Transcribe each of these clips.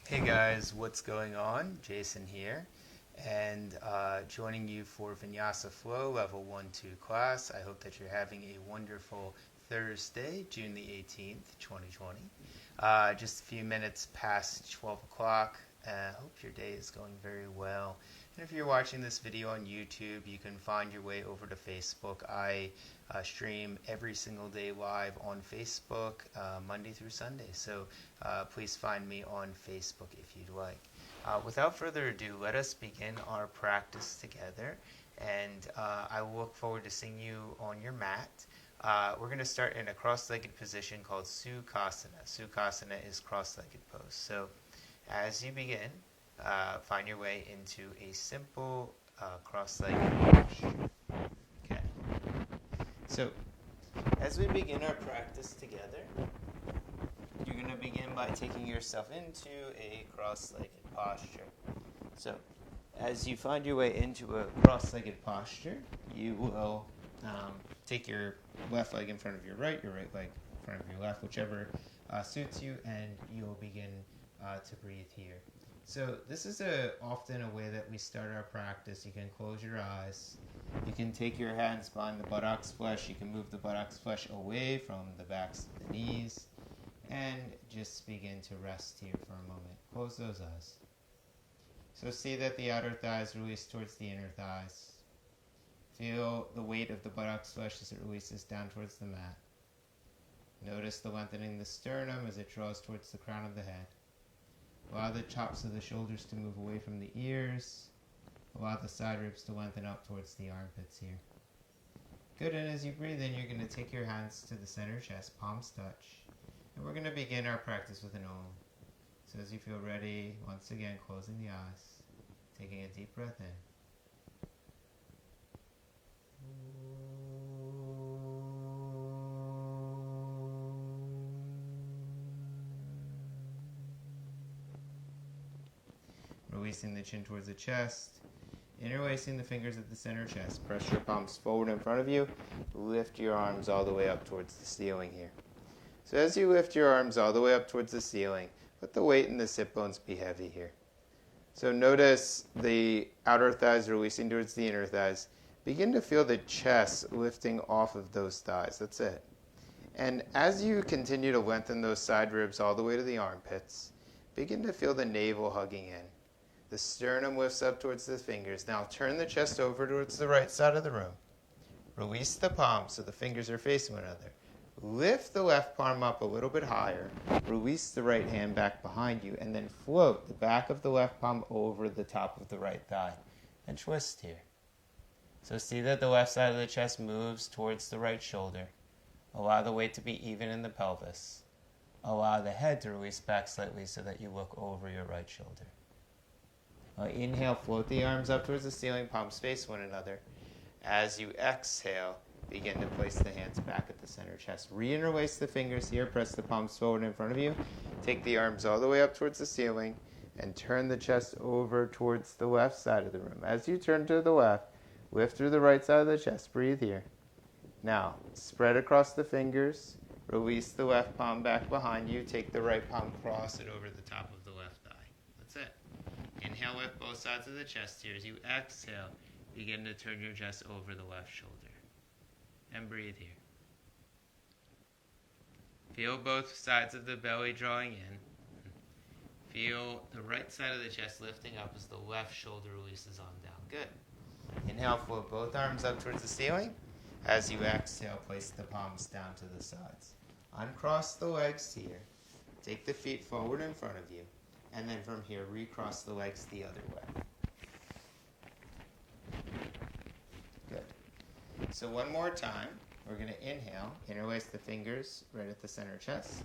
Hey guys, what's going on? Jason here, and joining you for Vinyasa Flow Level 1-2 class. I hope that you're having a wonderful Thursday, June the 18th, 2020. Just a few minutes past 12 o'clock. I hope your day is going very well. And if you're watching this video on YouTube, you can find your way over to Facebook. I stream every single day live on Facebook, Monday through Sunday. So please find me on Facebook if you'd like. Without further ado, let us begin our practice together. And I look forward to seeing you on your mat. We're going to start in a cross-legged position called Sukhasana. Sukhasana is cross-legged pose. So as you begin, find your way into a simple cross-legged posture. Okay. So as we begin our practice together, you're going to begin by taking yourself into a cross-legged posture. So as you find your way into a cross-legged posture, you will take your left leg in front of your right leg in front of your left, whichever suits you, and you'll begin to breathe here. So this is often a way that we start our practice. You can close your eyes. You can take your hands behind the buttocks flesh. You can move the buttocks flesh away from the backs of the knees. And just begin to rest here for a moment. Close those eyes. So see that the outer thighs release towards the inner thighs. Feel the weight of the buttocks flesh as it releases down towards the mat. Notice the lengthening of the sternum as it draws towards the crown of the head. Allow the tops of the shoulders to move away from the ears. Allow the side ribs to lengthen up towards the armpits here. Good, and as you breathe in, you're going to take your hands to the center chest, palms touch. And we're going to begin our practice with an Om. So as you feel ready, once again, closing the eyes, taking a deep breath in. Releasing the chin towards the chest. Interlacing the fingers at the center chest. Press your palms forward in front of you. Lift your arms all the way up towards the ceiling here. So as you lift your arms all the way up towards the ceiling, let the weight in the sit bones be heavy here. So notice the outer thighs releasing towards the inner thighs. Begin to feel the chest lifting off of those thighs. That's it. And as you continue to lengthen those side ribs all the way to the armpits, begin to feel the navel hugging in. The sternum lifts up towards the fingers. Now turn the chest over towards the right side of the room. Release the palms so the fingers are facing one another. Lift the left palm up a little bit higher. Release the right hand back behind you. And then float the back of the left palm over the top of the right thigh. And twist here. So see that the left side of the chest moves towards the right shoulder. Allow the weight to be even in the pelvis. Allow the head to release back slightly so that you look over your right shoulder. Inhale, float the arms up towards the ceiling, palms face one another. As you exhale, begin to place the hands back at the center chest. Re-interlace the fingers here, press the palms forward in front of you. Take the arms all the way up towards the ceiling and turn the chest over towards the left side of the room. As you turn to the left, lift through the right side of the chest. Breathe here. Now, spread across the fingers. Release the left palm back behind you. Take the right palm, cross it over the top of the left thigh. That's it. Inhale, lift both sides of the chest here. As you exhale, begin to turn your chest over the left shoulder. And breathe here. Feel both sides of the belly drawing in. Feel the right side of the chest lifting up as the left shoulder releases on down. Good. Inhale, float both arms up towards the ceiling. As you exhale, place the palms down to the sides. Uncross the legs here. Take the feet forward in front of you. And then from here, recross the legs the other way. Good. So one more time, we're going to inhale, interlace the fingers right at the center chest.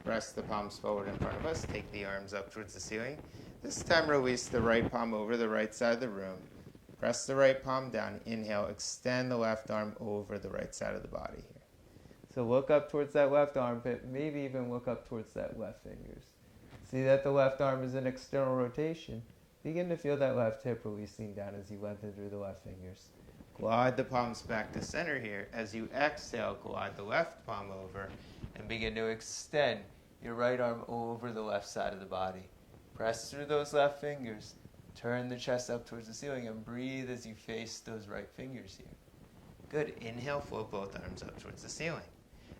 Press the palms forward in front of us. Take the arms up towards the ceiling. This time, release the right palm over the right side of the room. Press the right palm down. Inhale, extend the left arm over the right side of the body here. So look up towards that left armpit, maybe even look up towards that left fingers. See that the left arm is in external rotation. Begin to feel that left hip releasing down as you lengthen through the left fingers. Glide the palms back to center here. As you exhale, glide the left palm over and begin to extend your right arm over the left side of the body. Press through those left fingers. Turn the chest up towards the ceiling and breathe as you face those right fingers here. Good. Inhale, float both arms up towards the ceiling.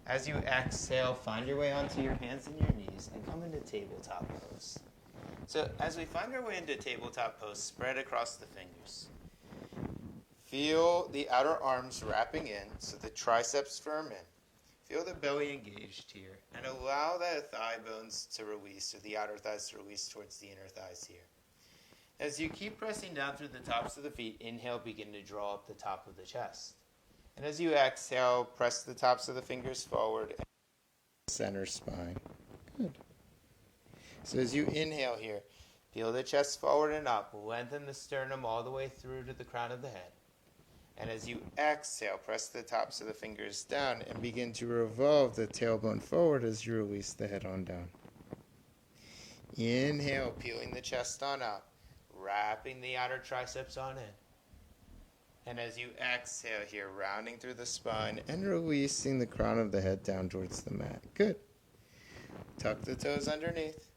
As you exhale, find your way onto your hands and your knees and come into tabletop pose. So as we find our way into tabletop pose, spread across the fingers. Feel the outer arms wrapping in so the triceps firm in. Feel the belly engaged here and allow the thigh bones to release, or the outer thighs to release towards the inner thighs here. As you keep pressing down through the tops of the feet, inhale, begin to draw up the top of the chest. And as you exhale, press the tops of the fingers forward and center spine. Good. So as you inhale here, peel the chest forward and up, lengthen the sternum all the way through to the crown of the head. And as you exhale, press the tops of the fingers down and begin to revolve the tailbone forward as you release the head on down. Inhale, peeling the chest on up, wrapping the outer triceps on in. And as you exhale here, rounding through the spine and releasing the crown of the head down towards the mat. Good. Tuck the toes underneath.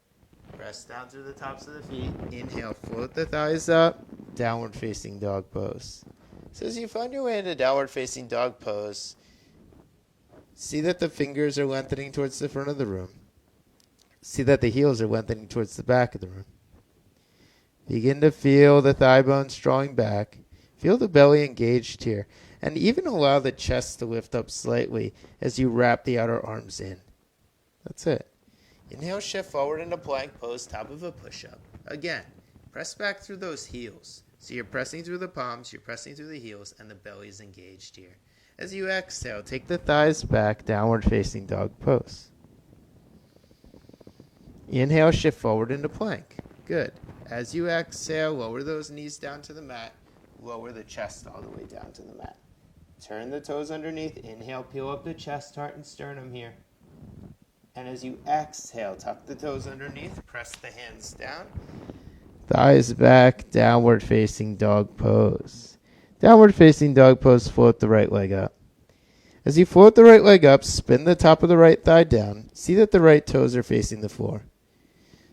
Press down through the tops of the feet. Inhale, float the thighs up. Downward facing dog pose. So as you find your way into downward facing dog pose, see that the fingers are lengthening towards the front of the room. See that the heels are lengthening towards the back of the room. Begin to feel the thigh bones drawing back. Feel the belly engaged here. And even allow the chest to lift up slightly as you wrap the outer arms in. That's it. Inhale, shift forward into plank pose, top of a push-up. Again, press back through those heels. So you're pressing through the palms, you're pressing through the heels, and the belly is engaged here. As you exhale, take the thighs back, downward facing dog pose. Inhale, shift forward into plank. Good. As you exhale, lower those knees down to the mat. Lower the chest all the way down to the mat. Turn the toes underneath. Inhale, peel up the chest, heart, and sternum here. And as you exhale, tuck the toes underneath. Press the hands down. Thighs back, downward facing dog pose. Downward facing dog pose, float the right leg up. As you float the right leg up, spin the top of the right thigh down. See that the right toes are facing the floor.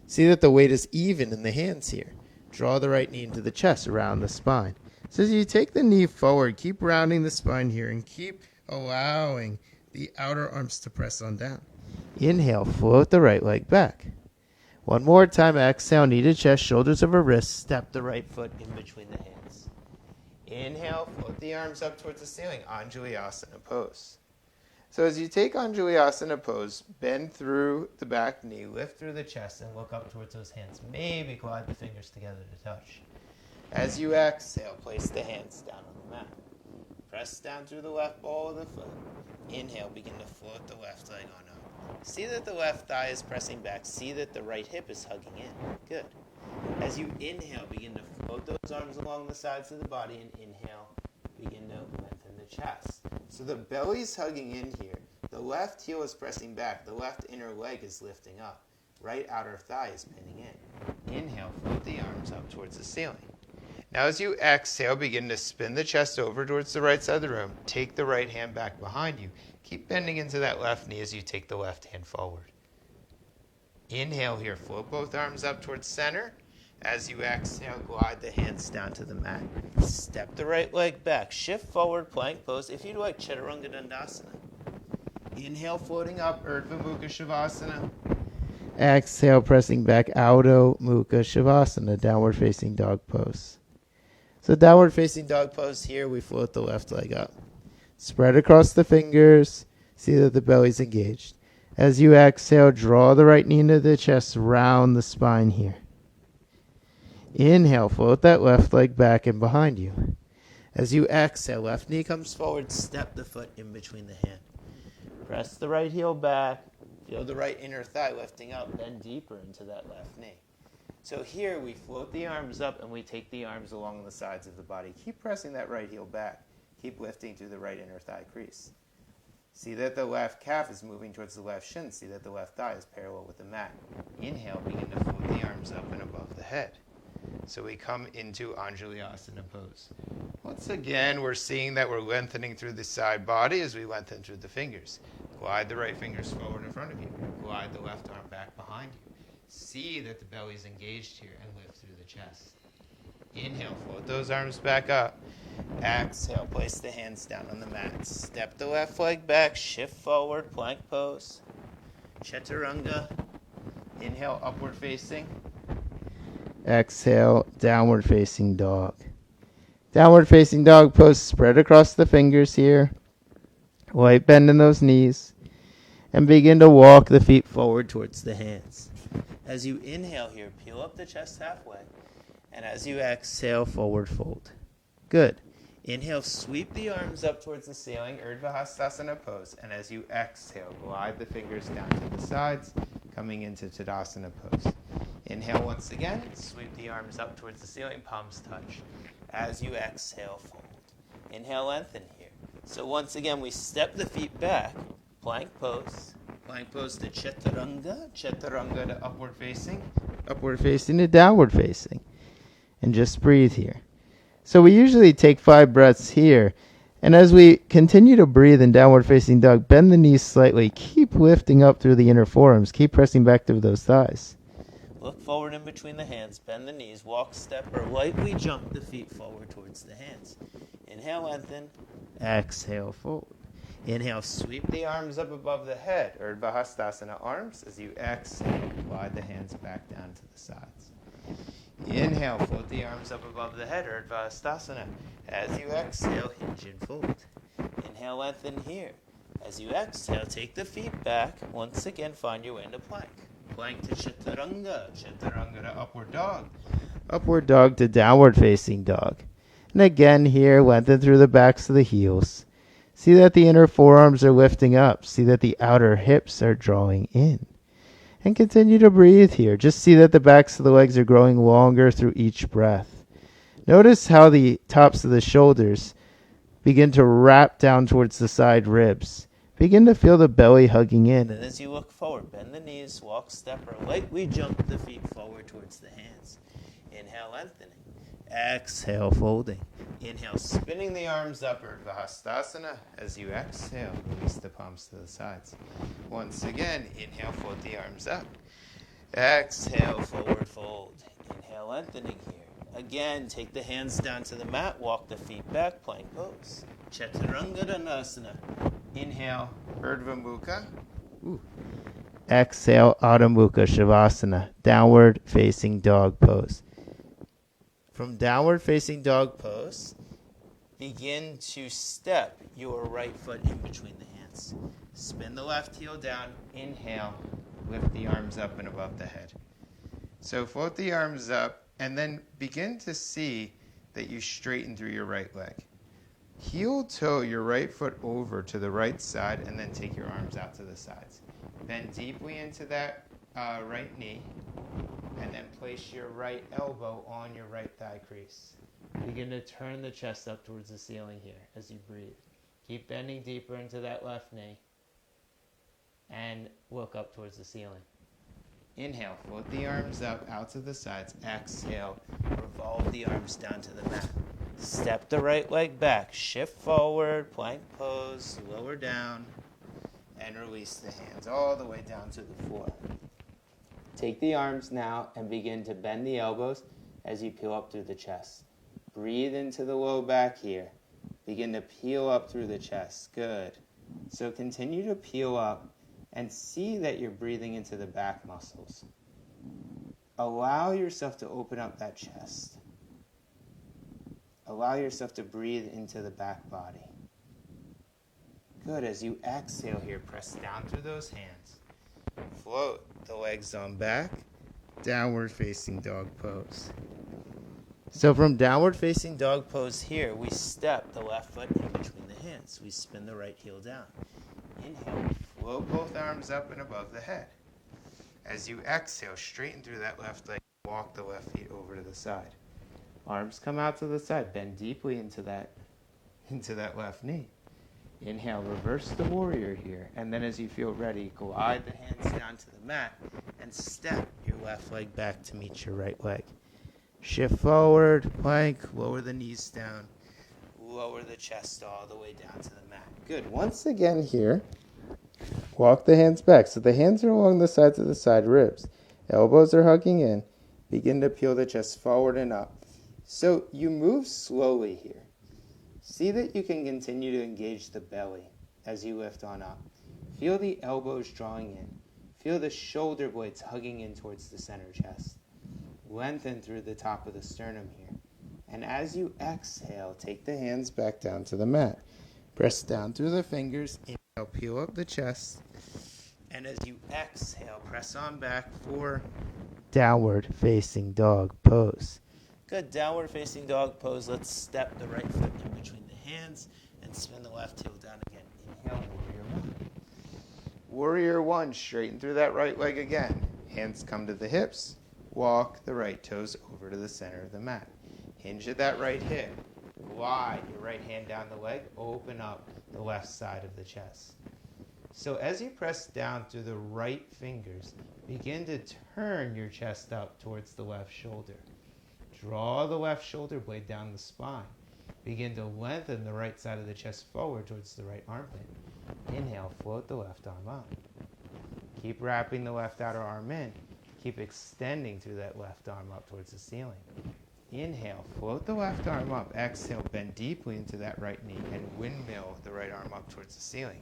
See that the weight is even in the hands here. Draw the right knee into the chest, around the spine. So as you take the knee forward, keep rounding the spine here and keep allowing the outer arms to press on down. Inhale, float the right leg back. One more time, exhale, knee to chest, shoulders over wrists, step the right foot in between the hands. Inhale, float the arms up towards the ceiling, Anjalayasana pose. So as you take Anjalayasana pose, bend through the back knee, lift through the chest, and look up towards those hands. Maybe glide the fingers together to touch. As you exhale, place the hands down on the mat. Press down through the left ball of the foot. Inhale, begin to float the left leg on up. See that the left thigh is pressing back. See that the right hip is hugging in. Good. As you inhale, begin to float those arms along the sides of the body, and inhale, begin to lengthen the chest. So the belly's hugging in here. The left heel is pressing back. The left inner leg is lifting up. Right outer thigh is pinning in. Inhale, float the arms up towards the ceiling. Now as you exhale, begin to spin the chest over towards the right side of the room. Take the right hand back behind you. Keep bending into that left knee as you take the left hand forward. Inhale here, float both arms up towards center. As you exhale, glide the hands down to the mat. Step the right leg back. Shift forward, plank pose. If you'd like, Chaturanga Dandasana. Inhale, floating up, Urdhva Mukha Shavasana. Exhale, pressing back, Adho Mukha Shavasana, downward facing dog pose. So downward facing dog pose here, we float the left leg up. Spread across the fingers. See that the belly's engaged. As you exhale, draw the right knee into the chest, round the spine here. Inhale, float that left leg back and behind you. As you exhale, left knee comes forward, step the foot in between the hand. Press the right heel back. Feel the right inner thigh lifting up, bend deeper into that left knee. So here we float the arms up and we take the arms along the sides of the body. Keep pressing that right heel back. Keep lifting through the right inner thigh crease. See that the left calf is moving towards the left shin. See that the left thigh is parallel with the mat. Inhale, begin to float the arms up and above the head. So we come into Anjalayasana pose. Once again, we're seeing that we're lengthening through the side body as we lengthen through the fingers. Glide the right fingers forward in front of you. Glide the left arm back behind you. See that the belly's engaged here and lift through the chest. Inhale, float those arms back up. Exhale, place the hands down on the mat. Step the left leg back, shift forward, plank pose. Chaturanga. Inhale, upward facing. Exhale, downward facing dog. Downward facing dog pose, spread across the fingers here. Light bend in those knees. And begin to walk the feet forward towards the hands. As you inhale here, peel up the chest halfway. And as you exhale, forward fold. Good. Inhale, sweep the arms up towards the ceiling, Urdhva Hastasana pose. And as you exhale, glide the fingers down to the sides, coming into Tadasana pose. Inhale once again, sweep the arms up towards the ceiling, palms touch. As you exhale, fold. Inhale, lengthen here. So once again, we step the feet back, plank pose to Chaturanga, Chaturanga to upward facing to downward facing. And just breathe here. So we usually take 5 breaths here. And as we continue to breathe in downward facing dog, bend the knees slightly. Keep lifting up through the inner forearms. Keep pressing back through those thighs. Look forward in between the hands. Bend the knees. Walk, step, or lightly jump the feet forward towards the hands. Inhale, lengthen. Exhale, fold. Inhale, sweep the arms up above the head. Urdhva Hastasana arms. As you exhale, glide the hands back down to the sides. Inhale, float the arms up above the head, Urdhva Hastasana. As you exhale, hinge and fold. Inhale, lengthen here. As you exhale, take the feet back. Once again, find your way into plank. Plank to Chaturanga, Chaturanga to upward dog. Upward dog to downward facing dog. And again here, lengthen through the backs of the heels. See that the inner forearms are lifting up. See that the outer hips are drawing in. And continue to breathe here. Just see that the backs of the legs are growing longer through each breath. Notice how the tops of the shoulders begin to wrap down towards the side ribs. Begin to feel the belly hugging in. And as you look forward, bend the knees, walk, step, or lightly jump the feet forward towards the hands. Inhale, lengthening. Exhale, folding. Inhale, spinning the arms up, Urdhva Hastasana. As you exhale, release the palms to the sides. Once again, inhale, float the arms up. Exhale, forward fold. Inhale, lengthening here. Again, take the hands down to the mat, walk the feet back, plank pose. Chaturanga Dandasana. Inhale, Urdhva Mukha. Exhale, Adho Mukha Shavasana, downward facing dog pose. From downward facing dog pose, begin to step your right foot in between the hands. Spin the left heel down, inhale, lift the arms up and above the head. So float the arms up and then begin to see that you straighten through your right leg. Heel toe your right foot over to the right side and then take your arms out to the sides. Bend deeply into that right knee and then place your right elbow on your right thigh crease. Begin to turn the chest up towards the ceiling here as you breathe. Keep bending deeper into that left knee and look up towards the ceiling. Inhale, float the arms up out to the sides. Exhale, revolve the arms down to the mat. Step the right leg back, shift forward, plank pose, lower down, and release the hands all the way down to the floor. Take the arms now and begin to bend the elbows as you peel up through the chest. Breathe into the low back here. Begin to peel up through the chest. Good. So continue to peel up and see that you're breathing into the back muscles. Allow yourself to open up that chest. Allow yourself to breathe into the back body. Good. As you exhale here, press down through those hands. Float the legs on back. Downward facing dog pose. So from downward facing dog pose here, we step the left foot in between the hands. We spin the right heel down. Inhale, float both arms up and above the head. As you exhale, straighten through that left leg. Walk the left feet over to the side. Arms come out to the side. Bend deeply into that left knee. Inhale, reverse the warrior here. And then as you feel ready, glide the hands down to the mat and step your left leg back to meet your right leg. Shift forward, plank, lower the knees down, lower the chest all the way down to the mat. Good. Once again here, walk the hands back. So the hands are along the sides of the side ribs. Elbows are hugging in. Begin to peel the chest forward and up. So you move slowly here. See that you can continue to engage the belly as you lift on up. Feel the elbows drawing in. Feel the shoulder blades hugging in towards the center chest. Lengthen through the top of the sternum here. And as you exhale, take the hands back down to the mat. Press down through the fingers. Inhale, peel up the chest. And as you exhale, press on back for downward facing dog pose. Good. Downward facing dog pose. Let's step the right foot in between the hands and spin the left heel down again. Inhale, warrior one. Warrior one, straighten through that right leg again. Hands come to the hips. Walk the right toes over to the center of the mat. Hinge at that right hip. Glide your right hand down the leg. Open up the left side of the chest. So as you press down through the right fingers, begin to turn your chest up towards the left shoulder. Draw the left shoulder blade down the spine. Begin to lengthen the right side of the chest forward towards the right armpit. Inhale, float the left arm up. Keep wrapping the left outer arm in. Keep extending through that left arm up towards the ceiling. Inhale, float the left arm up. Exhale, bend deeply into that right knee and windmill the right arm up towards the ceiling.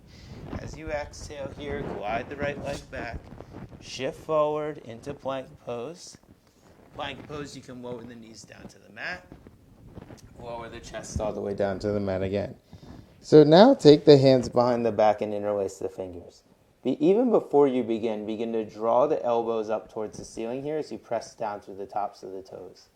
As you exhale here, glide the right leg back. Shift forward into plank pose. Plank pose, you can lower the knees down to the mat. Lower the chest all the way down to the mat again. So now take the hands behind the back and interlace the fingers. Even before you begin to draw the elbows up towards the ceiling here as you press down through the tops of the toes.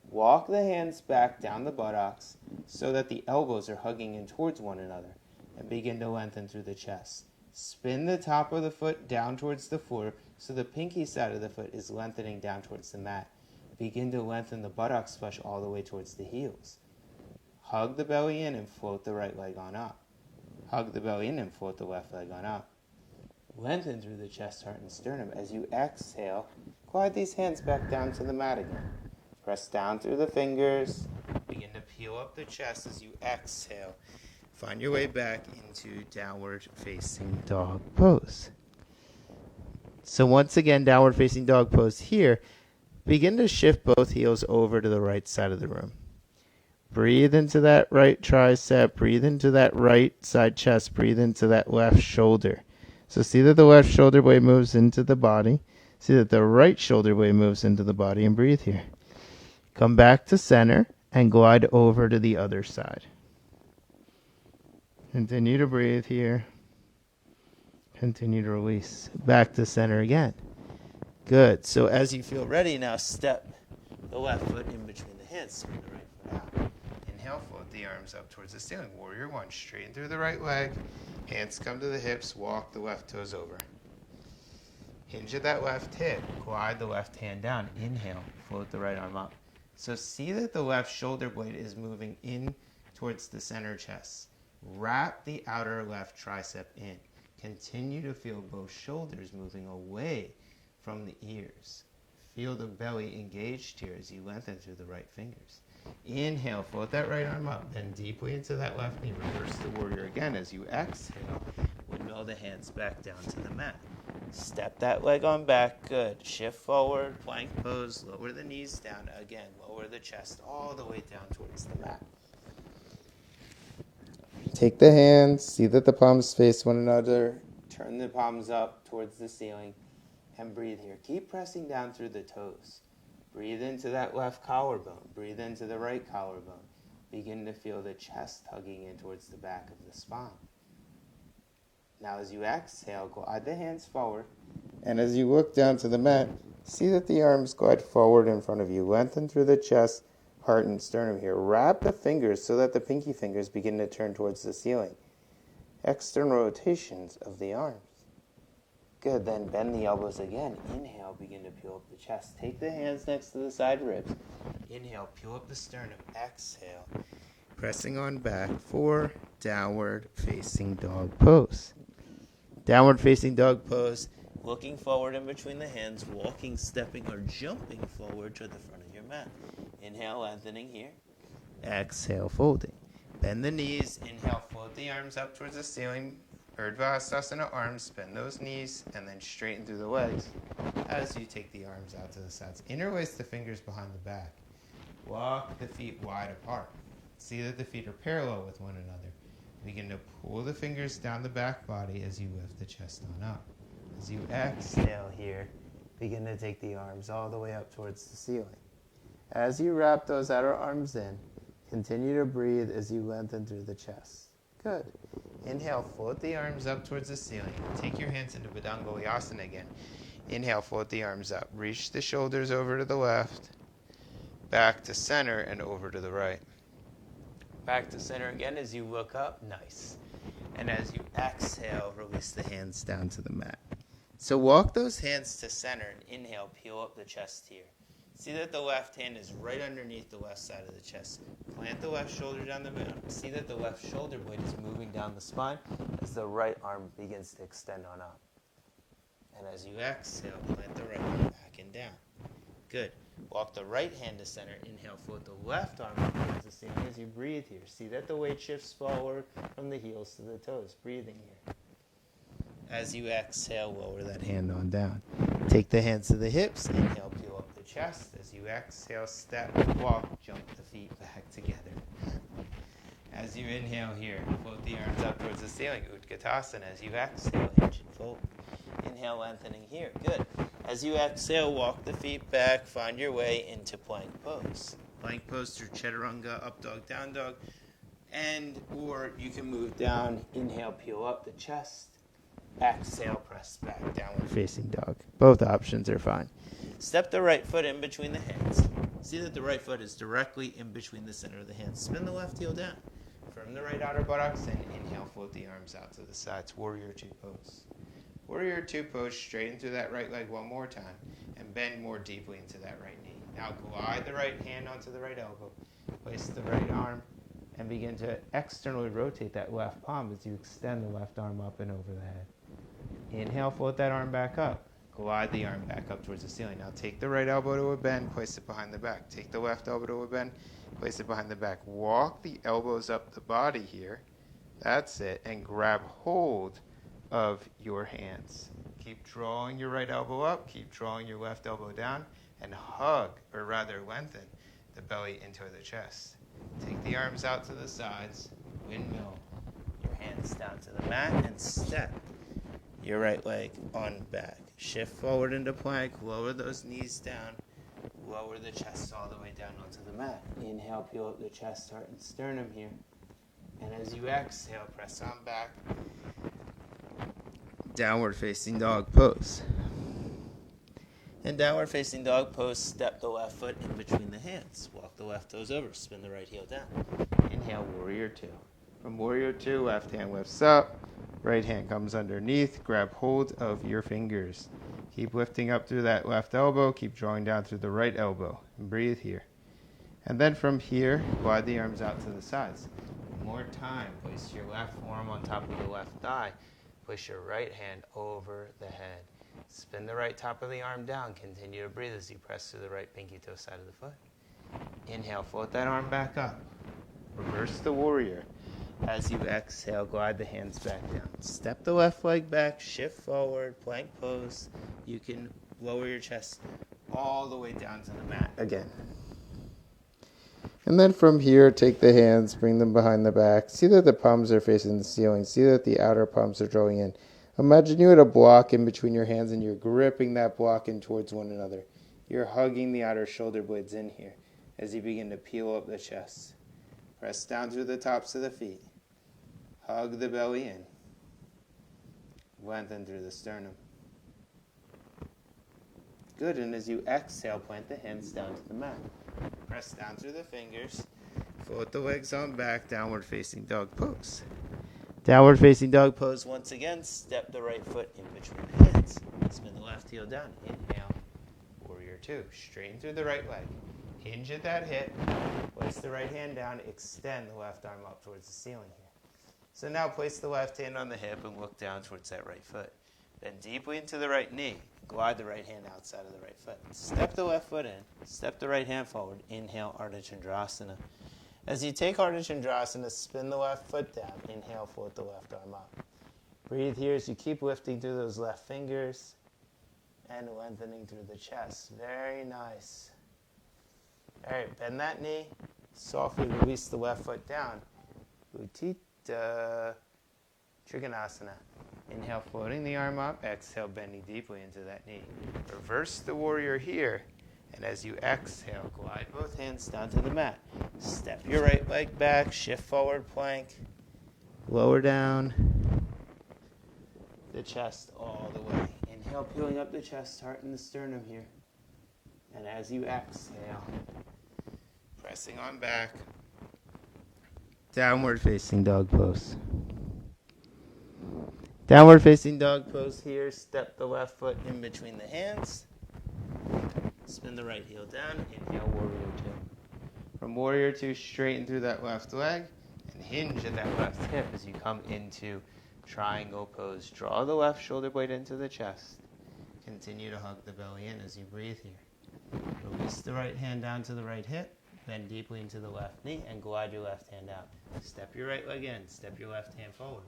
Walk the hands back down the buttocks so that the elbows are hugging in towards one another and begin to lengthen through the chest. Spin the top of the foot down towards the floor so the pinky side of the foot is lengthening down towards the mat. Begin to lengthen the buttocks flesh all the way towards the heels. Hug the belly in and float the right leg on up. Hug the belly in and float the left leg on up. Lengthen through the chest, heart, and sternum. As you exhale, glide these hands back down to the mat again. Press down through the fingers. Begin to peel up the chest as you exhale. Find your way back into downward facing dog pose. So once again, downward facing dog pose here. Begin to shift both heels over to the right side of the room. Breathe into that right tricep. Breathe into that right side chest. Breathe into that left shoulder. So see that the left shoulder blade moves into the body. See that the right shoulder blade moves into the body, and breathe here. Come back to center and glide over to the other side. Continue to breathe here. Continue to release. Back to center again. Good. So as you feel ready, now step the left foot in between the hands. Spin the right foot out. Inhale, float the arms up towards the ceiling. Warrior one. Straighten through the right leg. Hands come to the hips. Walk the left toes over. Hinge at that left hip. Glide the left hand down. Inhale. Float the right arm up. So see that the left shoulder blade is moving in towards the center chest. Wrap the outer left tricep in. Continue to feel both shoulders moving away from the ears. Feel the belly engaged here as you lengthen through the right fingers. Inhale, float that right arm up. Then deeply into that left knee. Reverse the warrior again. As you exhale, windmill the hands back down to the mat. Step that leg on back. Good. Shift forward, plank pose. Lower the knees down. Again, lower the chest all the way down towards the mat. Take the hands. See that the palms face one another. Turn the palms up towards the ceiling. And breathe here. Keep pressing down through the toes. Breathe into that left collarbone. Breathe into the right collarbone. Begin to feel the chest hugging in towards the back of the spine. Now as you exhale, glide the hands forward. And as you look down to the mat, see that the arms glide forward in front of you. Lengthen through the chest, heart, and sternum here. Wrap the fingers so that the pinky fingers begin to turn towards the ceiling. External rotations of the arms. Good, then bend the elbows again. Inhale, begin to peel up the chest. Take the hands next to the side ribs. Inhale, peel up the sternum. Exhale, pressing on back for downward facing dog pose. Downward facing dog pose, looking forward in between the hands, walking, stepping, or jumping forward to the front of your mat. Inhale, lengthening here. Exhale, folding. Bend the knees. Inhale, float the arms up towards the ceiling. Urdhva Hastasana arms, bend those knees, and then straighten through the legs. as you take the arms out to the sides. Interlace the fingers behind the back. Walk the feet wide apart. See that the feet are parallel with one another. Begin to pull the fingers down the back body as you lift the chest on up. As you exhale here, begin to take the arms all the way up towards the ceiling. As you wrap those outer arms in, continue to breathe as you lengthen through the chest. Good. Inhale, float the arms up towards the ceiling. Take your hands into Badangalyasana again. Inhale, float the arms up. Reach the shoulders over to the left, back to center, and over to the right. Back to center again as you look up. Nice. And as you exhale, release the hands down to the mat. So walk those hands to center and inhale, peel up the chest here. See that the left hand is right underneath the left side of the chest. Plant the left shoulder down the middle. See that the left shoulder blade is moving down the spine as the right arm begins to extend on up. And as you exhale, plant the right arm back and down. Good. Walk the right hand to center. Inhale, float the left arm up towards the ceiling as you breathe here. See that the weight shifts forward from the heels to the toes. Breathing here. As you exhale, lower that hand on down. Take the hands to the hips. Inhale, peel up the chest. As you exhale, step, walk, jump the feet back together. As you inhale here, float the arms up towards the ceiling. Utkatasana. As you exhale, hinge and fold. Inhale, lengthening here. Good. As you exhale, walk the feet back. Find your way into plank pose. Plank pose through chaturanga, up dog, down dog. Or you can move down. Inhale, peel up the chest. Exhale, press back, downward facing dog. Both options are fine. Step the right foot in between the hands. See that the right foot is directly in between the center of the hands. Spin the left heel down. Firm the right outer buttocks and inhale, float the arms out to the sides. Warrior two pose. Warrior two pose, straighten through that right leg one more time and bend more deeply into that right knee. Now glide the right hand onto the right elbow. Place the right arm and begin to externally rotate that left palm as you extend the left arm up and over the head. Inhale, float that arm back up. Glide the arm back up towards the ceiling. Now take the right elbow to a bend, place it behind the back. Take the left elbow to a bend, place it behind the back. Walk the elbows up the body here. That's it. And grab hold of your hands. Keep drawing your right elbow up. Keep drawing your left elbow down. And hug, or rather lengthen, the belly into the chest. Take the arms out to the sides. Windmill. Your hands down to the mat and step your right leg on back. Shift forward into plank. Lower those knees down. Lower the chest all the way down onto the mat. Inhale, peel up the chest, heart, and sternum here. And as you exhale, press on back. Downward facing dog pose. In downward facing dog pose, step the left foot in between the hands. Walk the left toes over. Spin the right heel down. Inhale, warrior two. From warrior two, left hand lifts up. Right hand comes underneath. Grab hold of your fingers. Keep lifting up through that left elbow. Keep drawing down through the right elbow. And breathe here. And then from here, glide the arms out to the sides. One more time. Place your left forearm on top of the left thigh. Place your right hand over the head. Spin the right top of the arm down. Continue to breathe as you press through the right pinky toe side of the foot. Inhale, float that arm back up. Reverse the warrior. As you exhale, glide the hands back down. Step the left leg back, shift forward, plank pose. You can lower your chest all the way down to the mat again. And then from here, take the hands, bring them behind the back. See that the palms are facing the ceiling. See that the outer palms are drawing in. Imagine you had a block in between your hands and you're gripping that block in towards one another. You're hugging the outer shoulder blades in here as you begin to peel up the chest. Press down through the tops of the feet. Hug the belly in. Lengthen through the sternum. Good, and as you exhale, plant the hands down to the mat. Press down through the fingers. Float the legs on back, downward facing dog pose. Downward facing dog pose once again. Step the right foot in between the hands. Spin the left heel down. Inhale. Warrior two. Straighten through the right leg. Hinge at that hip. Place the right hand down. Extend the left arm up towards the ceiling here. So now place the left hand on the hip and look down towards that right foot. Bend deeply into the right knee. Glide the right hand outside of the right foot. Step the left foot in. Step the right hand forward. Inhale, Ardha Chandrasana. As you take Ardha Chandrasana, spin the left foot down. Inhale, float the left arm up. Breathe here as you keep lifting through those left fingers. and lengthening through the chest. Very nice. All right, bend that knee. Softly release the left foot down. Utthita Trikonasana. Inhale, floating the arm up. Exhale, bending deeply into that knee. Reverse the warrior here. And as you exhale, glide both hands down to the mat. Step your right leg back. Shift forward plank. Lower down the chest all the way. Inhale, peeling up the chest, heart and the sternum here. And as you exhale, pressing on back. Downward facing dog pose. Downward facing dog pose here. Step the left foot in between the hands. Spin the right heel down. Inhale, warrior two. From warrior two, straighten through that left leg and hinge at that left hip as you come into triangle pose. Draw the left shoulder blade into the chest. Continue to hug the belly in as you breathe here. Release the right hand down to the right hip. Bend deeply into the left knee and glide your left hand out. Step your right leg in. Step your left hand forward.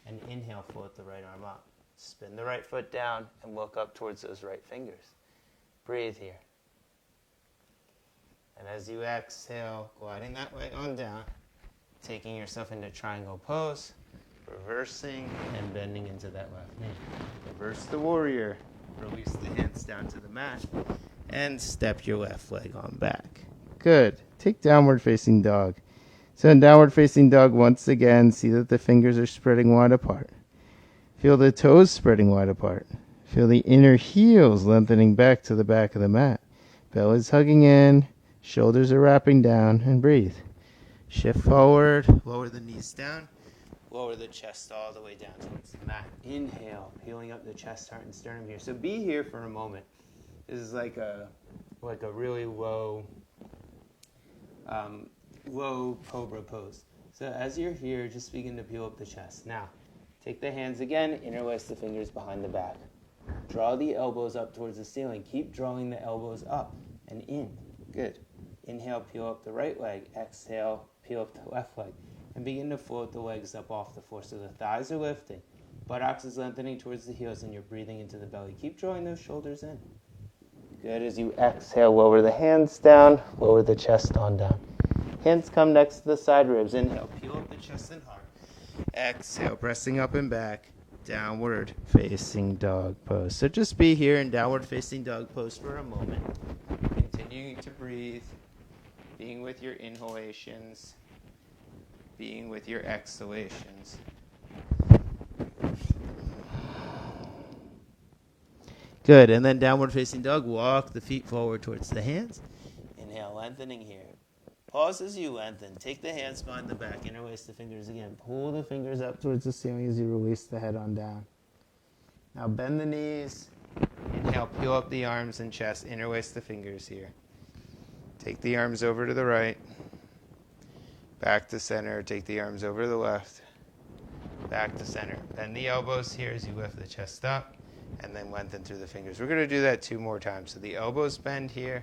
And inhale, float the right arm up. Spin the right foot down and look up towards those right fingers. Breathe here. And as you exhale, gliding that way on down, taking yourself into triangle pose, reversing and bending into that left knee. Reverse the warrior. Release the hands down to the mat and step your left leg on back. Good. Take downward facing dog. So in downward facing dog, once again, see that the fingers are spreading wide apart. Feel the toes spreading wide apart. Feel the inner heels lengthening back to the back of the mat. Belly's hugging in. Shoulders are wrapping down. And breathe. Shift forward. Lower the knees down. Lower the chest all the way down towards the mat. Inhale. Peeling up the chest, heart, and sternum here. So be here for a moment. This is like a really low cobra pose. So as you're here, just begin to peel up the chest. Now, take the hands again, interlace the fingers behind the back. Draw the elbows up towards the ceiling. Keep drawing the elbows up and in. Good. Inhale, peel up the right leg. Exhale, peel up the left leg. And begin to float the legs up off the floor. So the thighs are lifting. Buttocks is lengthening towards the heels and you're breathing into the belly. Keep drawing those shoulders in. Good. As you exhale, lower the hands down, lower the chest on down. Hands come next to the side ribs. Inhale, peel up the chest and heart. Exhale, pressing up and back. Downward facing dog pose. So just be here in downward facing dog pose for a moment. Continuing to breathe. Being with your inhalations. Being with your exhalations. Good. And then downward facing dog. Walk the feet forward towards the hands. Inhale, lengthening here. Pause as you lengthen. Take the hands behind the back. Interlace the fingers again. Pull the fingers up towards the ceiling as you release the head on down. Now bend the knees. Inhale, peel up the arms and chest. Interlace the fingers here. Take the arms over to the right. Back to center. Take the arms over to the left. Back to center. Bend the elbows here as you lift the chest up. And then lengthen through the fingers. We're going to do that 2 more times. So the elbows bend here.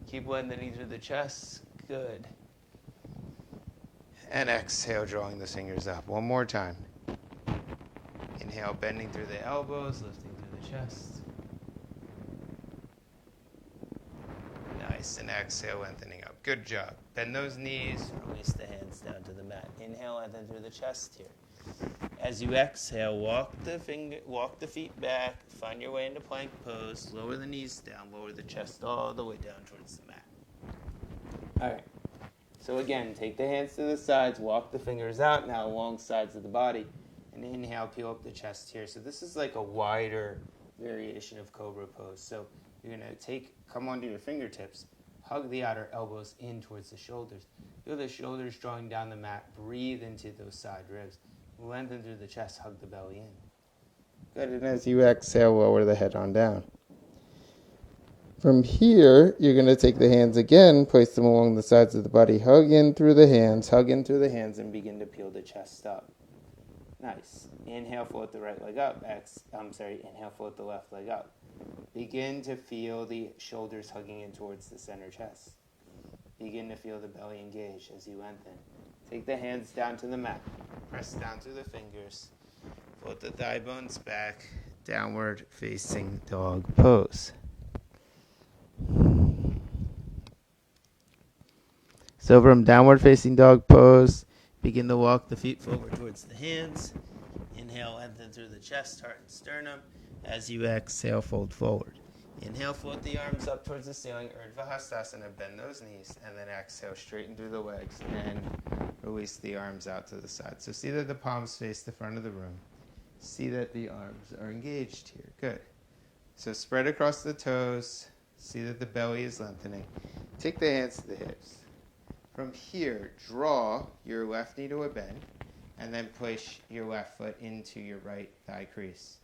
Keep lengthening through the chest. Good. And exhale, drawing the fingers up. 1 more time. Inhale, bending through the elbows, lifting through the chest. Nice. And exhale, lengthening up. Good job. Bend those knees. Release the hands down to the mat. Inhale, lengthen through the chest here. As you exhale, walk the feet back. Find your way into plank pose. Lower the knees down. Lower the chest all the way down towards the mat. All right. So again, take the hands to the sides. Walk the fingers out now along sides of the body. And inhale, peel up the chest here. So this is like a wider variation of cobra pose. So you're going to come onto your fingertips. Hug the outer elbows in towards the shoulders. Feel the shoulders drawing down the mat. Breathe into those side ribs. Lengthen through the chest. Hug the belly in. Good. And as you exhale, lower the head on down. From here, you're going to take the hands again, place them along the sides of the body, hug in through the hands, and begin to peel the chest up. Nice. Inhale, float the right leg up. Inhale, float the left leg up. Begin to feel the shoulders hugging in towards the center chest. Begin to feel the belly engage as you lengthen. Take the hands down to the mat. Press down through the fingers. Float the thigh bones back. downward facing dog pose. So from downward facing dog pose, begin to walk the feet forward towards the hands. Inhale, lengthen through the chest, heart, and sternum. As you exhale, fold forward. Inhale, float the arms up towards the ceiling, Urdhva Hastasana, bend those knees, and then exhale, straighten through the legs, and release the arms out to the side. So see that the palms face the front of the room. See that the arms are engaged here. Good. So spread across the toes. See that the belly is lengthening. Take the hands to the hips. From here, draw your left knee to a bend, and then push your left foot into your right thigh crease.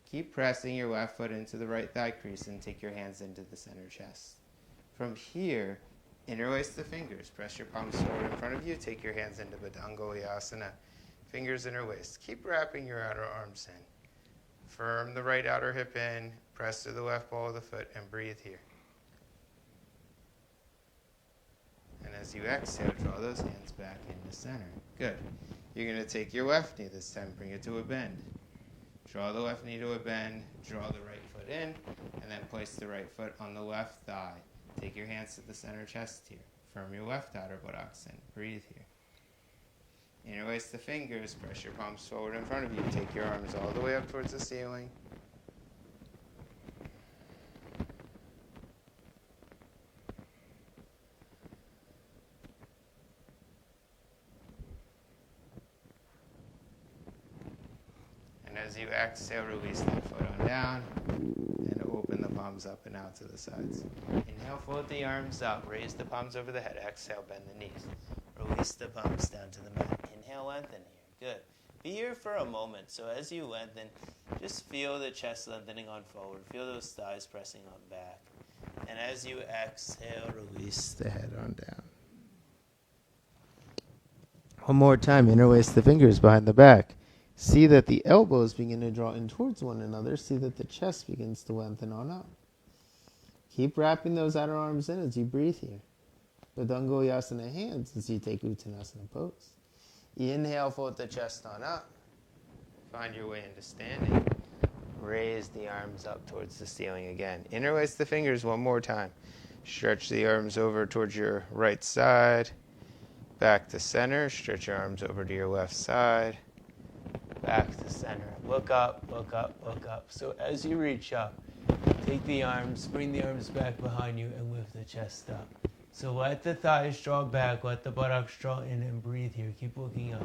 Keep pressing your left foot into the right thigh crease and take your hands into the center chest. From here, interlace the fingers. Press your palms forward in front of you. Take your hands into Badangoyasana. Fingers interlaced. Keep wrapping your outer arms in. Firm the right outer hip in. Press to the left ball of the foot and breathe here. And as you exhale, draw those hands back into center. Good. You're going to take your left knee this time. Bring it to a bend. Draw the left knee to a bend, draw the right foot in, and then place the right foot on the left thigh. Take your hands to the center chest here. Firm your left outer buttocks in. Breathe here. Interlace the fingers, press your palms forward in front of you. Take your arms all the way up towards the ceiling. As you exhale, release that foot on down and open the palms up and out to the sides. Inhale, float the arms up. Raise the palms over the head. Exhale, bend the knees. Release the palms down to the mat. Inhale, lengthen here. Good. Be here for a moment. So as you lengthen, just feel the chest lengthening on forward. Feel those thighs pressing on back. And as you exhale, release the head on down. One more time. Interlace the fingers behind the back. See that the elbows begin to draw in towards one another. See that the chest begins to lengthen on up. Keep wrapping those outer arms in as you breathe here. Badangoyasana hands as you take Uttanasana pose. Inhale, float the chest on up. Find your way into standing. Raise the arms up towards the ceiling again. Interlace the fingers one more time. Stretch the arms over towards your right side. Back to center. Stretch your arms over to your left side. Back to center. Look up, look up, look up. So as you reach up, take the arms, bring the arms back behind you and lift the chest up. So let the thighs draw back, let the buttocks draw in and breathe here. Keep looking up.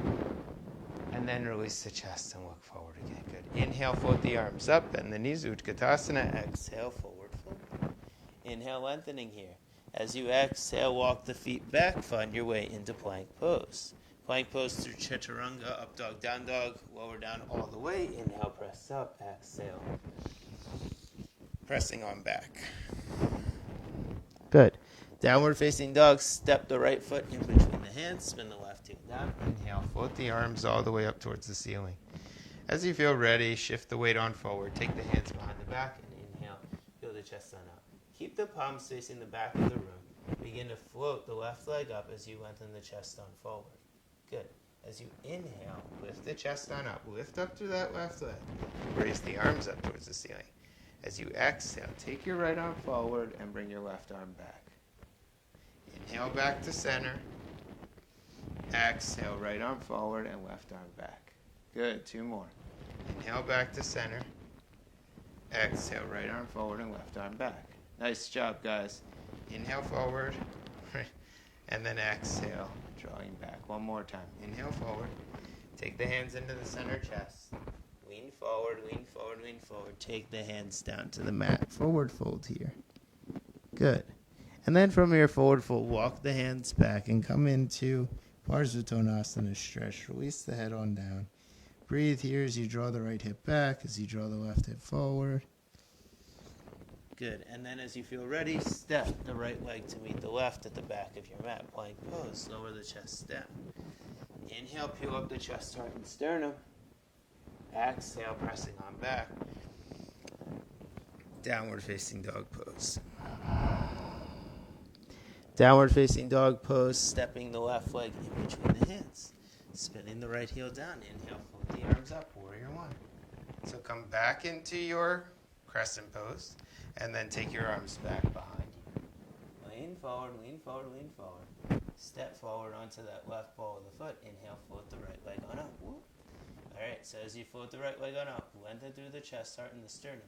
And then release the chest and look forward again. Good. Inhale, float the arms up, bend the knees, Utkatasana. Exhale, forward fold. Inhale, lengthening here. As you exhale, walk the feet back, find your way into plank pose. Plank pose through Chaturanga, up dog, down dog, lower down all the way. Inhale, press up, exhale. Pressing on back. Good. Downward facing dog, step the right foot in between the hands, spin the left heel down. Inhale, float the arms all the way up towards the ceiling. As you feel ready, shift the weight on forward. Take the hands behind the back and inhale, feel the chest on up. Keep the palms facing the back of the room. Begin to float the left leg up as you lengthen the chest on forward. Good. As you inhale, lift the chest on up. Lift up through that left leg. Raise the arms up towards the ceiling. As you exhale, take your right arm forward and bring your left arm back. Inhale back to center. Exhale, right arm forward and left arm back. Good. 2 more. Inhale back to center. Exhale, right arm forward and left arm back. Nice job, guys. Inhale forward. And then exhale, drawing back. One more time. Inhale forward. Take the hands into the center chest. Lean forward, lean forward, lean forward. Take the hands down to the mat. Forward fold here. Good. And then from your forward fold, walk the hands back and come into Parsvottanasana stretch. Release the head on down. Breathe here as you draw the right hip back, as you draw the left hip forward. Good. And then as you feel ready, step the right leg to meet the left at the back of your mat. Plank pose. Lower the chest, step. Inhale, peel up the chest, heart, and sternum. Exhale, pressing on back. Downward facing dog pose. Downward facing dog pose, stepping the left leg in between the hands. Spinning the right heel down. Inhale, float the arms up. Warrior 1. So come back into your crescent pose, and then take your arms back behind you. Lean forward, lean forward, lean forward. Step forward onto that left ball of the foot. Inhale, float the right leg on up. Woo. All right, so as you float the right leg on up, lengthen through the chest, heart, and the sternum.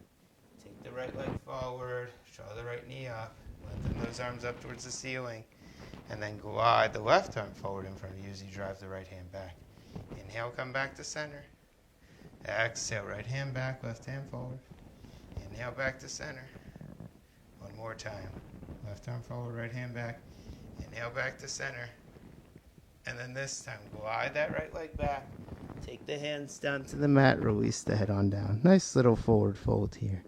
Take the right leg forward, draw the right knee up, lengthen those arms up towards the ceiling, and then glide the left arm forward in front of you as you drive the right hand back. Inhale, come back to center. Exhale, right hand back, left hand forward. Inhale, back to center. One more time. Left arm forward, right hand back. Inhale, back to center. And then this time, glide that right leg back. Take the hands down to the mat, release the head on down. Nice little forward fold here.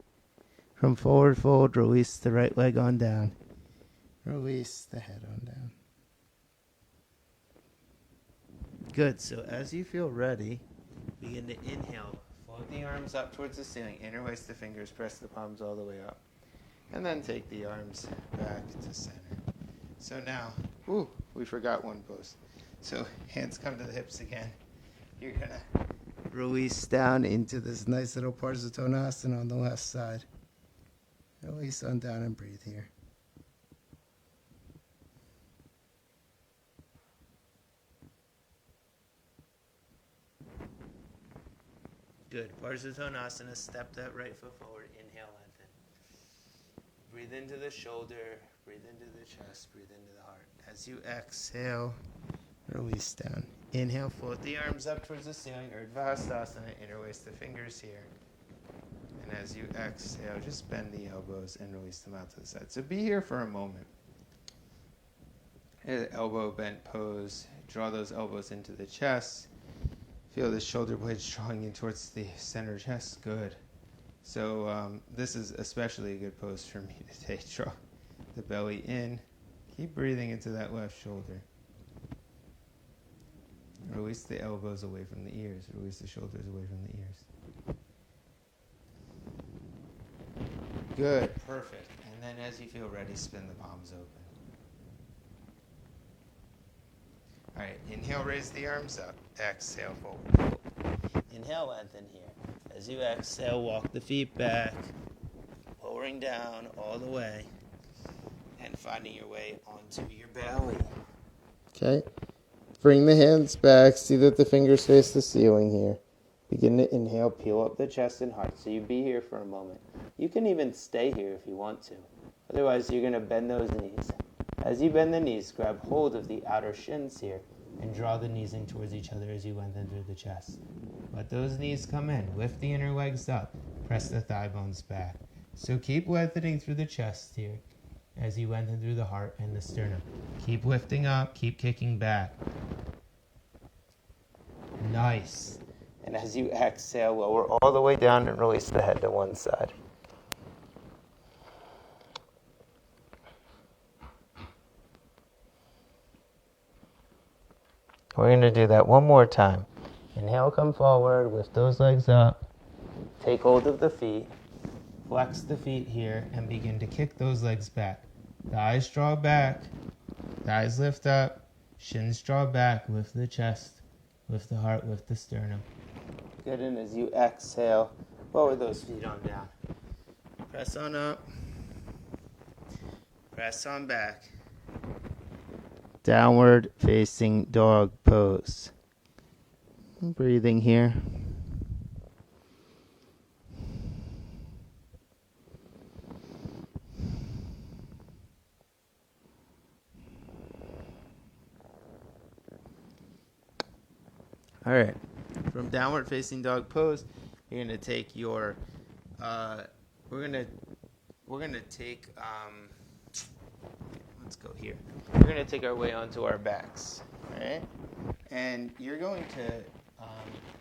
From forward fold, release the right leg on down. Release the head on down. Good, so as you feel ready, begin to inhale. Float the arms up towards the ceiling. Interlace the fingers, press the palms all the way up. And then take the arms back to center. So now, we forgot one pose. So hands come to the hips again. You're going to release down into this nice little Parsvatonasana on the left side. Release on down and breathe here. Good. Parsvatonasana, step that right foot forward. Inhale, lengthen. Breathe into the shoulder, breathe into the chest, breathe into the heart. As you exhale, release down. Inhale, float the arms up towards the ceiling, Urdhva Hastasana, interlace the fingers here. And as you exhale, just bend the elbows and release them out to the side. So be here for a moment. Elbow bent pose, draw those elbows into the chest. Feel the shoulder blades drawing in towards the center chest. Good. So this is especially a good pose for me to take. Draw the belly in. Keep breathing into that left shoulder. Release the elbows away from the ears. Release the shoulders away from the ears. Good. Perfect. And then as you feel ready, spin the palms open. All right. Inhale, raise the arms up. Exhale, forward. Inhale, lengthen here. As you exhale, walk the feet back, lowering down all the way, and finding your way onto your belly. Okay. Bring the hands back. See that the fingers face the ceiling here. Begin to inhale, peel up the chest and heart. So you be here for a moment. You can even stay here if you want to. Otherwise, you're going to bend those knees. As you bend the knees, grab hold of the outer shins here and draw the knees in towards each other as you lengthen through the chest. Let those knees come in. Lift the inner legs up. Press the thigh bones back. So keep lengthening through the chest here as you lengthen through the heart and the sternum. Keep lifting up. Keep kicking back. Nice. And as you exhale, lower all the way down and release the head to one side. We're going to do that one more time. Inhale, come forward, lift those legs up. Take hold of the feet. Flex the feet here and begin to kick those legs back. Thighs draw back. Thighs lift up. Shins draw back. Lift the chest. Lift the heart. Lift the sternum. Good, and as you exhale, lower those feet on down. Press on up. Press on back. Downward facing dog pose. Breathing here. All right. From downward facing dog pose, you're going to take your we're going to take let's go here. We're going to take our way onto our backs, all right? And you're going to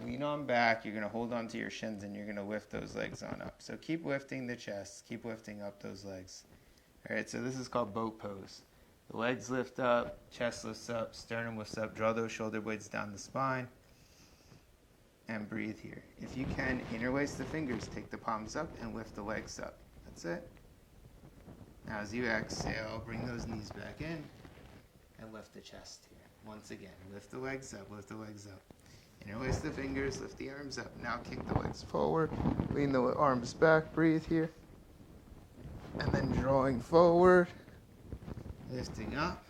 lean on back. You're going to hold onto your shins, and you're going to lift those legs on up. So keep lifting the chest. Keep lifting up those legs. All right, so this is called boat pose. The legs lift up, chest lifts up, sternum lifts up. Draw those shoulder blades down the spine, and breathe here. If you can, interlace the fingers. Take the palms up and lift the legs up. That's it. Now as you exhale, bring those knees back in and lift the chest here. Once again, lift the legs up, lift the legs up. Interlace the fingers, lift the arms up. Now kick the legs forward, lean the arms back, breathe here. And then drawing forward, lifting up,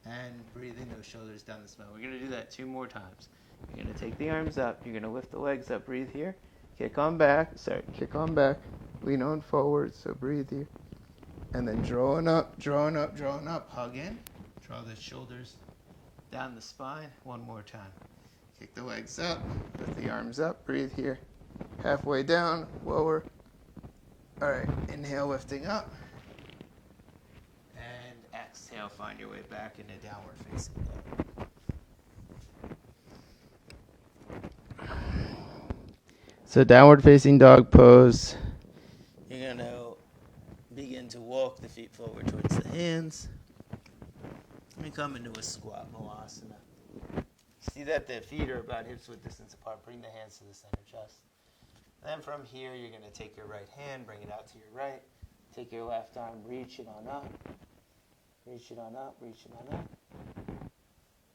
and breathing those shoulders down the spine. We're going to do that 2 more times. You're going to take the arms up, you're going to lift the legs up, breathe here. Kick on back, lean on forward, so breathe here. And then drawing up, hug in. Draw the shoulders down the spine. 1 more time. Kick the legs up, lift the arms up, breathe here. Halfway down, lower. All right, inhale, lifting up. And exhale, find your way back into downward facing dog. So downward facing dog pose. You're going to begin to walk the feet forward towards the hands. And come into a squat malasana. See that the feet are about hips width distance apart. Bring the hands to the center chest. Then from here, you're going to take your right hand, bring it out to your right. Take your left arm, reach it on up. Reach it on up, reach it on up.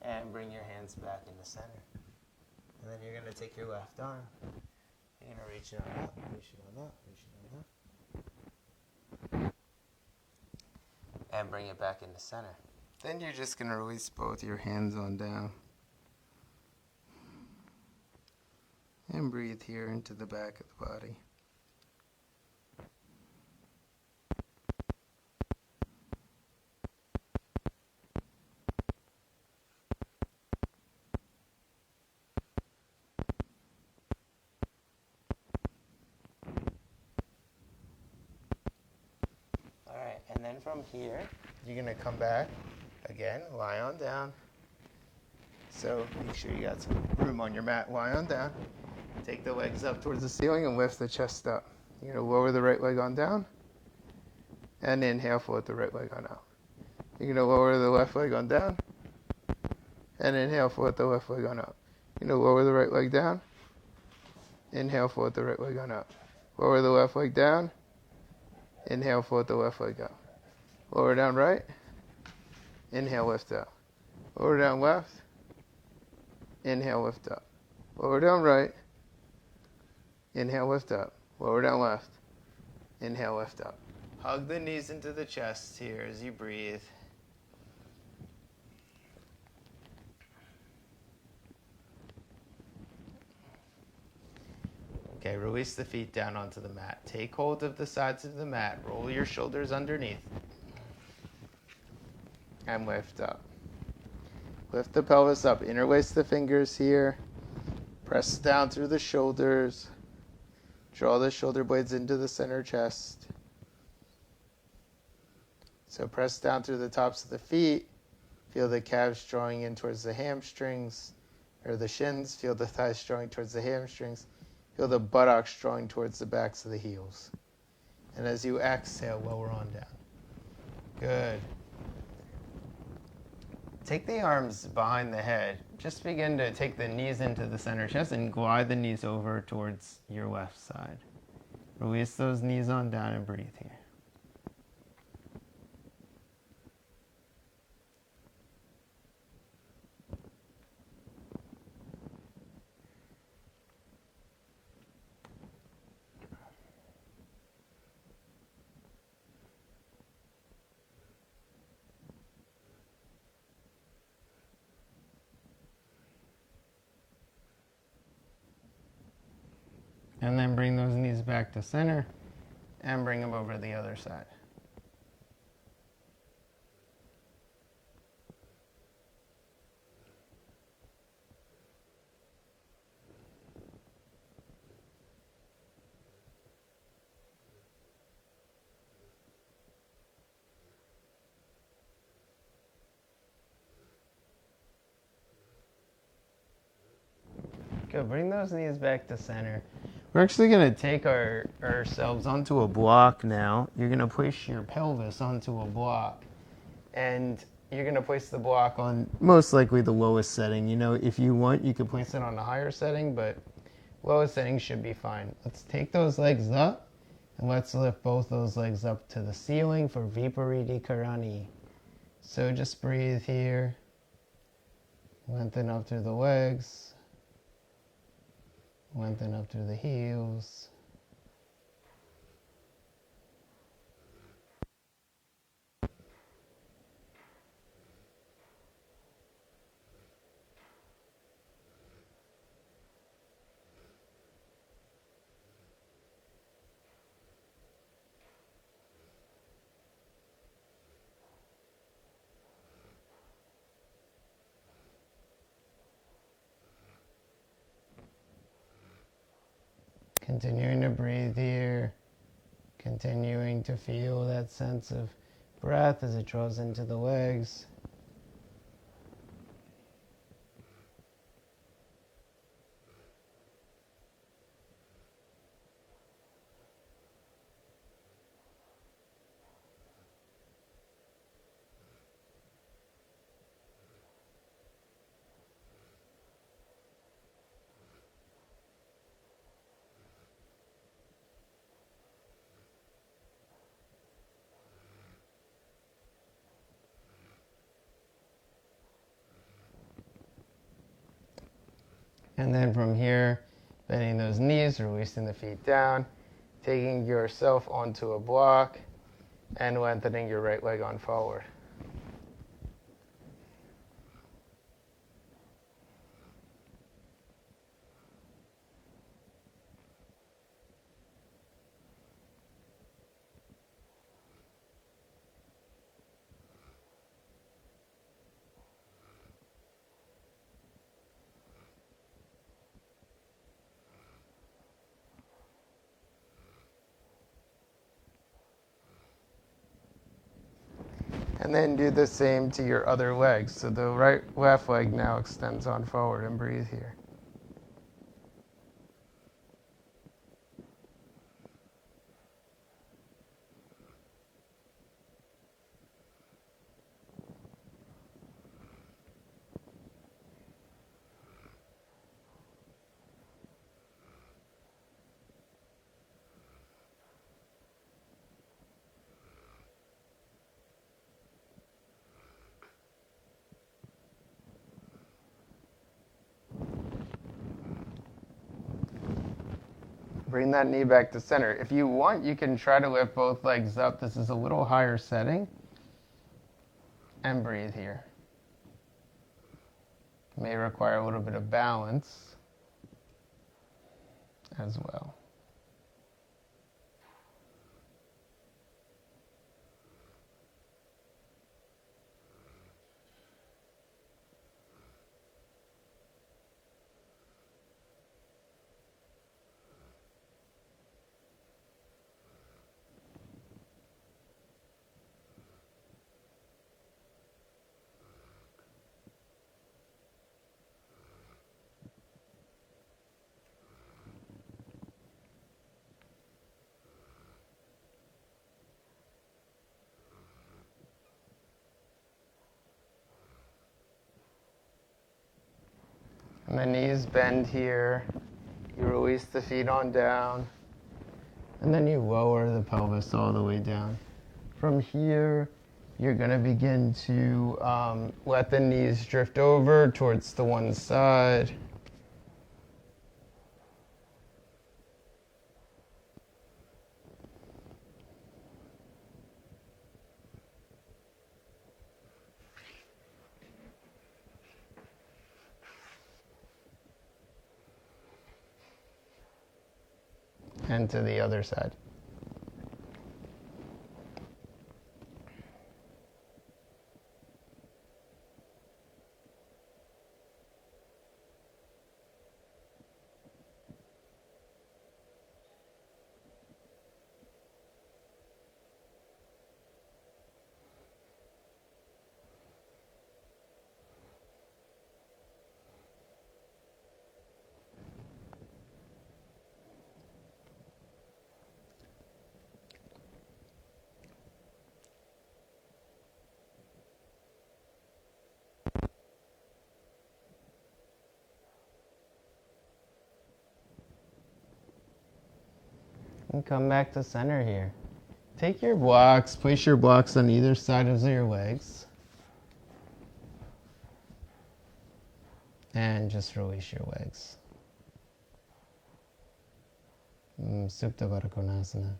And bring your hands back in the center. And then you're going to take your left arm. You're going to reach it on up, reach it on up, reach it on up. And bring it back in the center. Then you're just going to release both your hands on down. And breathe here into the back of the body. All right, and then from here, you're going to come back. Again, lie on down. So make sure you got some room on your mat. Lie on down. Take the legs up towards the ceiling and lift the chest up. You're going to lower the right leg on down. And inhale, float the right leg on out. You're going to lower the left leg on down. And inhale, float the left leg on out. You're going to lower the right leg down. Inhale, float the right leg on out. Lower the left leg down. Inhale, float the left leg out. Lower down right. Inhale, lift up. Lower down left. Inhale, lift up. Lower down right. Inhale, lift up. Lower down left. Inhale, lift up. Hug the knees into the chest here as you breathe. Okay, release the feet down onto the mat. Take hold of the sides of the mat. Roll your shoulders underneath. And lift up. Lift the pelvis up. Interlace the fingers here. Press down through the shoulders. Draw the shoulder blades into the center chest. So press down through the tops of the feet. Feel the calves drawing in towards the hamstrings, or the shins. Feel the thighs drawing towards the hamstrings. Feel the buttocks drawing towards the backs of the heels. And as you exhale, lower on down. Good. Take the arms behind the head. Just begin to take the knees into the center chest and glide the knees over towards your left side. Release those knees on down and breathe here. And then bring those knees back to center and bring them over to the other side. Good, bring those knees back to center. We're actually going to take ourselves onto a block now. You're going to place your pelvis onto a block. And you're going to place the block on most likely the lowest setting. You know, if you want, you could place it on a higher setting, but lowest setting should be fine. Let's take those legs up, and let's lift both those legs up to the ceiling for Viparita Karani. So just breathe here. Lengthen up through the legs. Lengthen up through the heels. Continuing to breathe here. Continuing to feel that sense of breath as it draws into the legs. And then from here, bending those knees, releasing the feet down, taking yourself onto a block, and lengthening your right leg on forward. And then do the same to your other legs. So the left leg now extends on forward, and breathe here. Bring that knee back to center. If you want, you can try to lift both legs up. This is a little higher setting. And breathe here. May require a little bit of balance as well. And the knees bend here. You release the feet on down. And then you lower the pelvis all the way down. From here, you're going to begin to let the knees drift over towards the one side. And to the other side. And come back to center here. Take your blocks, place your blocks on either side of your legs. and just release your legs. Supta Baddha Konasana.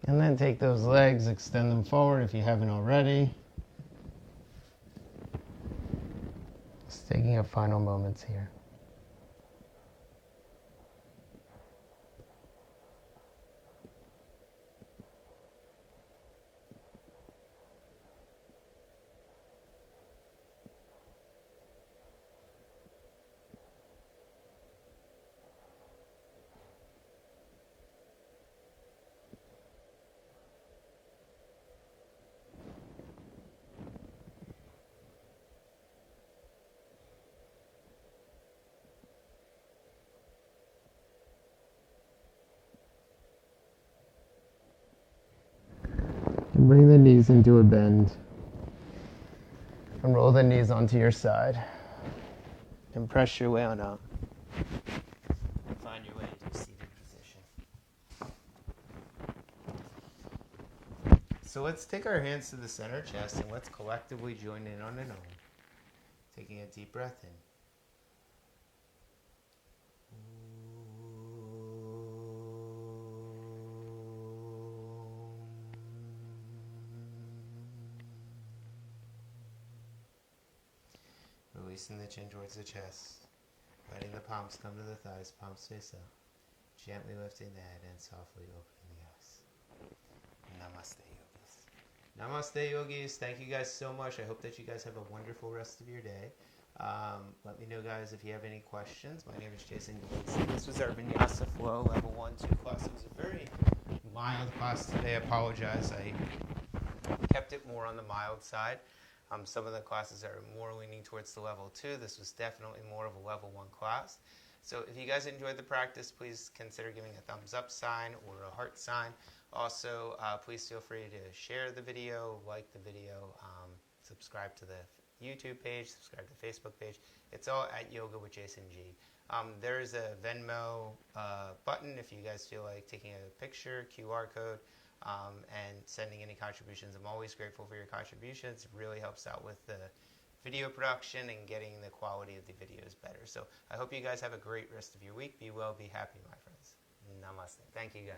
And then take those legs, extend them forward if you haven't already. Just taking a final moments here. And bring the knees into a bend. And roll the knees onto your side. And press your way on up. Find your way to a seated position. So let's take our hands to the center chest and let's collectively join in on an Om. Taking a deep breath in. Releasing the chin towards the chest. Letting the palms come to the thighs, palms face up. Gently lifting the head and softly opening the eyes. Namaste, yogis. Namaste, yogis. Thank you guys so much. I hope that you guys have a wonderful rest of your day. Let me know, guys, if you have any questions. My name is Jason. This was our Vinyasa Flow Level 1-2 class. It was a very mild class today. I apologize. I kept it more on the mild side. Some of the classes are more leaning towards the level 2. This was definitely more of a level 1 class. So if you guys enjoyed the practice, please consider giving a thumbs up sign or a heart sign. Also, please feel free to share the video, like the video, subscribe to the YouTube page, subscribe to the Facebook page. It's all at Yoga with Jason G. There's a Venmo button if you guys feel like taking a picture, QR code, and sending any contributions. I'm always grateful for your contributions. It really helps out with the video production and getting the quality of the videos better. So I hope you guys have a great rest of your week. Be well, be happy, my friends. Namaste. Thank you, guys.